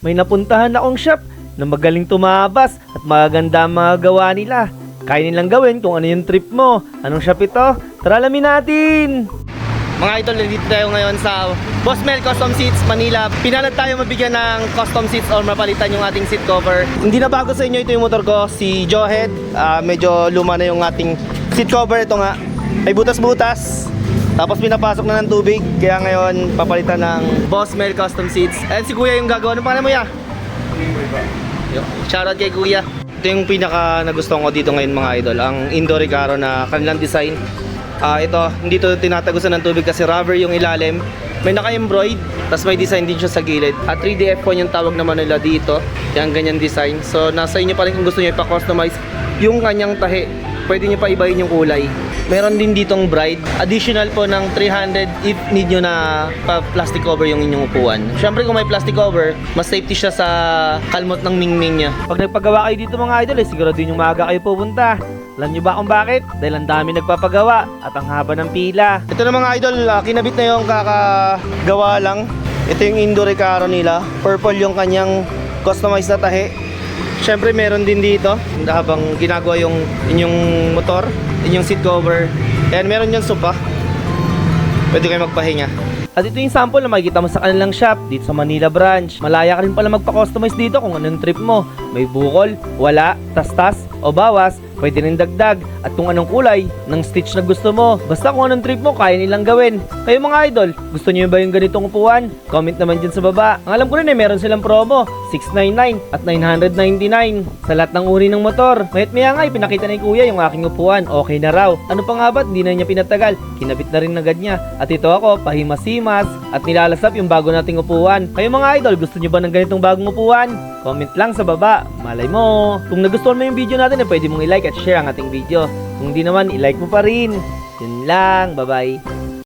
May napuntahan akong shop na magaling tumabas at magaganda ang mga gawa nila. Kaya nilang gawin kung ano yung trip mo. Anong shop ito? Tara alamin natin! Mga idol, nandito tayo ngayon sa Boss Mel Custom Seats, Manila. Pinalad tayo mabigyan ng custom seats or mapalitan yung ating seat cover. Hindi na bago sa inyo, ito yung motor ko, si Joehead. Medyo luma na yung ating seat cover. Ito nga, may butas-butas. Tapos pinapasok na ng tubig. Kaya ngayon, papalitan ng Boss Mel Custom Seats. And si Kuya yung gagawa. Anong pangalan mo, ya? Shoutout kay Kuya. Ito yung pinaka nagustuhan ko dito ngayon mga idol, ang Indo Recaro na kanilang design. Ito, hindi to tinatagusan ng tubig kasi rubber yung ilalim. May naka-embroid, tapos may design din siya sa gilid. At 3D F1 yung tawag naman nila dito. Yung ganyan design. So nasa inyo pa rin kung gusto nyo ipa-customize yung kanyang tahi. Pwede nyo pa ibahin yung kulay. Meron din ditong bride. Additional po ng 300 if need nyo na plastic cover yung inyong upuan. Siyempre kung may plastic cover, mas safety siya sa kalmot ng mingming nya. Pag nagpagawa kayo dito mga idol, siguro din yung maaga kayo pupunta. Alam nyo ba kung bakit? Dahil ang dami nagpapagawa at ang haba ng pila. Ito na mga idol, kinabit na yung kakagawa lang. Ito yung Indo Recaro nila. Purple yung kanyang customized na tahi. Siyempre meron din dito habang ginagawa yung inyong motor, inyong seat cover. Ayan, meron yung sopa. Pwede kayo magpahinga. At ito yung sample na makikita mo sa kanilang shop dito sa Manila branch. Malaya ka rin pala magpa-customize dito kung anong trip mo. May bukol, wala, tastas o bawas, pwede rin dagdag. At kung anong kulay ng stitch na gusto mo. Basta kung anong trip mo, kaya nilang gawin. Kayo mga idol, gusto nyo ba yung ganitong upuan? Comment naman dyan sa baba. Ang alam ko rin meron silang promo, 699 at 999 sa lahat ng uri ng motor. Mayat maya nga, pinakita ni Kuya yung aking upuan. Okay na raw. Ano pa nga ba't? Hindi na niya pinatagal. Kinabit na rin agad niya. At ito ako, pahimas-himas at nilalasap yung bago nating upuan. Kayo mga idol, gusto nyo ba ng ganitong bagong upuan? Comment lang sa baba. Malay mo. Kung nagustuhan mo yung video natin, pwede mong i-like at share ang ating video. Kung hindi naman, i-like mo pa rin. Yun lang. Bye-bye.